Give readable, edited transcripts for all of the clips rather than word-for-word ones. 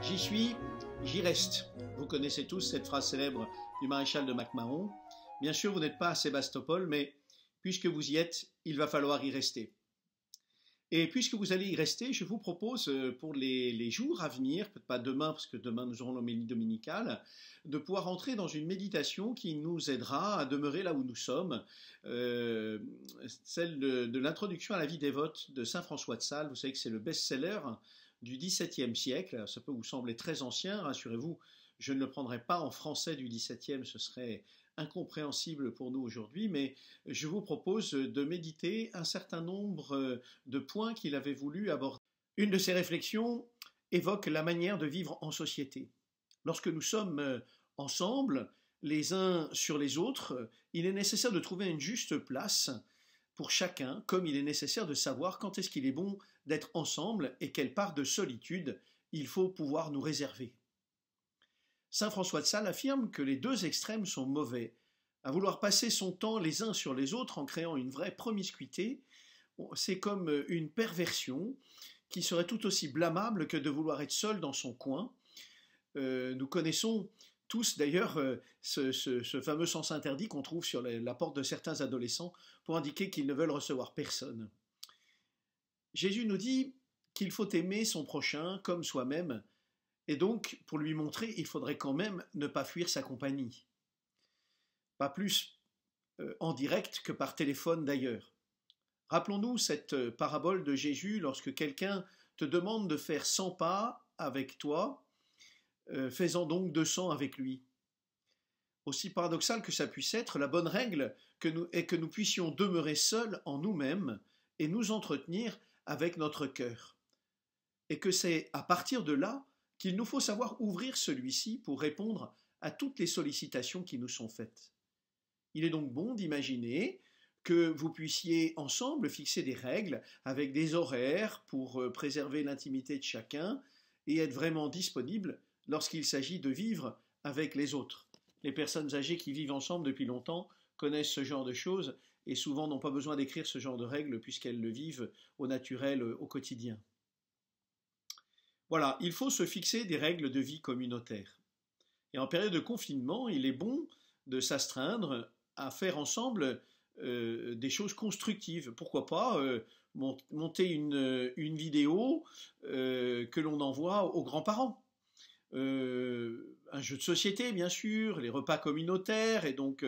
J'y suis, j'y reste. Vous connaissez tous cette phrase célèbre du maréchal de MacMahon. Bien sûr, vous n'êtes pas à Sébastopol, mais puisque vous y êtes, il va falloir y rester. Et puisque vous allez y rester, je vous propose pour les jours à venir, peut-être pas demain, parce que demain nous aurons l'homélie dominicale, de pouvoir entrer dans une méditation qui nous aidera à demeurer là où nous sommes, celle de l'introduction à la vie dévote de saint François de Sales. Vous savez que c'est le best-seller du XVIIe siècle. Ça peut vous sembler très ancien, rassurez-vous, je ne le prendrai pas en français du XVIIe, ce serait incompréhensible pour nous aujourd'hui, mais je vous propose de méditer un certain nombre de points qu'il avait voulu aborder. Une de ces réflexions évoque la manière de vivre en société. Lorsque nous sommes ensemble, les uns sur les autres, il est nécessaire de trouver une juste place pour chacun, comme il est nécessaire de savoir quand est-ce qu'il est bon d'être ensemble et quelle part de solitude il faut pouvoir nous réserver. Saint François de Sales affirme que les deux extrêmes sont mauvais. À vouloir passer son temps les uns sur les autres en créant une vraie promiscuité, c'est comme une perversion qui serait tout aussi blâmable que de vouloir être seul dans son coin. Nous connaissons tous d'ailleurs ce fameux sens interdit qu'on trouve sur la porte de certains adolescents pour indiquer qu'ils ne veulent recevoir personne. Jésus nous dit qu'il faut aimer son prochain comme soi-même, et donc pour lui montrer, il faudrait quand même ne pas fuir sa compagnie. Pas plus en direct que par téléphone d'ailleurs. Rappelons-nous cette parabole de Jésus lorsque quelqu'un te demande de faire 100 pas avec toi, faisant donc 200 avec lui. Aussi paradoxal que ça puisse être, la bonne règle est que nous puissions demeurer seuls en nous-mêmes et nous entretenir avec notre cœur. Et que c'est à partir de là qu'il nous faut savoir ouvrir celui-ci pour répondre à toutes les sollicitations qui nous sont faites. Il est donc bon d'imaginer que vous puissiez ensemble fixer des règles avec des horaires pour préserver l'intimité de chacun et être vraiment disponible lorsqu'il s'agit de vivre avec les autres. Les personnes âgées qui vivent ensemble depuis longtemps connaissent ce genre de choses et souvent n'ont pas besoin d'écrire ce genre de règles puisqu'elles le vivent au naturel, au quotidien. Voilà, il faut se fixer des règles de vie communautaire. Et en période de confinement, il est bon de s'astreindre à faire ensemble des choses constructives. Pourquoi pas monter une vidéo que l'on envoie aux grands-parents. Un jeu de société, bien sûr, les repas communautaires, et donc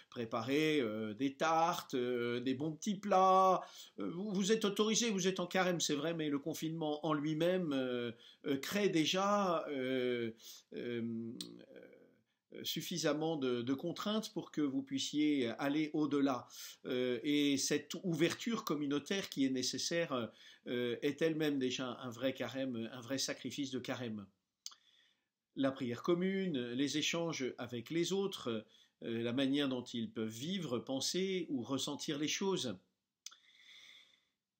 préparer des tartes, des bons petits plats. Vous êtes autorisé, vous êtes en carême, c'est vrai, mais le confinement en lui-même crée déjà suffisamment de contraintes pour que vous puissiez aller au-delà. Et cette ouverture communautaire qui est nécessaire est elle-même déjà un vrai carême, un vrai sacrifice de carême. La prière commune, les échanges avec les autres, la manière dont ils peuvent vivre, penser ou ressentir les choses.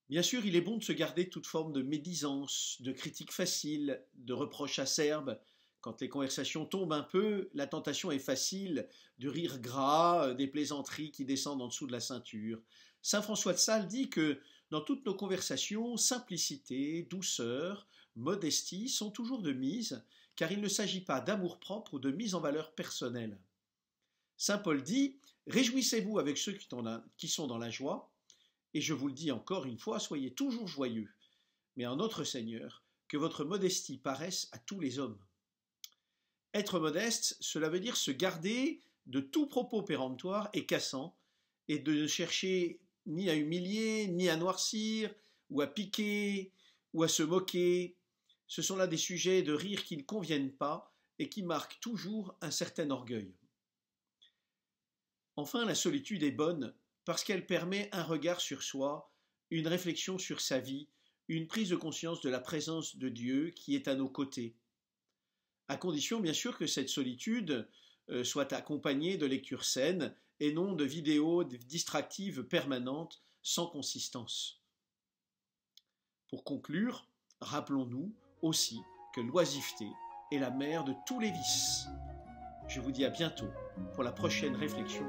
Bien sûr, il est bon de se garder toute forme de médisance, de critiques faciles, de reproches acerbes. Quand les conversations tombent un peu, la tentation est facile de rire gras, des plaisanteries qui descendent en dessous de la ceinture. Saint François de Sales dit que dans toutes nos conversations, simplicité, douceur, modestie sont toujours de mise, car il ne s'agit pas d'amour-propre ou de mise en valeur personnelle. Saint Paul dit « Réjouissez-vous avec ceux qui sont dans la joie, et je vous le dis encore une fois, soyez toujours joyeux, mais en notre Seigneur, que votre modestie paraisse à tous les hommes. » Être modeste, cela veut dire se garder de tout propos péremptoire et cassant, et de ne chercher ni à humilier, ni à noircir, ou à piquer, ou à se moquer. Ce sont là des sujets de rire qui ne conviennent pas et qui marquent toujours un certain orgueil. Enfin, la solitude est bonne parce qu'elle permet un regard sur soi, une réflexion sur sa vie, une prise de conscience de la présence de Dieu qui est à nos côtés. À condition bien sûr que cette solitude soit accompagnée de lectures saines et non de vidéos distractives permanentes sans consistance. Pour conclure, rappelons-nous aussi que l'oisiveté est la mère de tous les vices. Je vous dis à bientôt pour la prochaine réflexion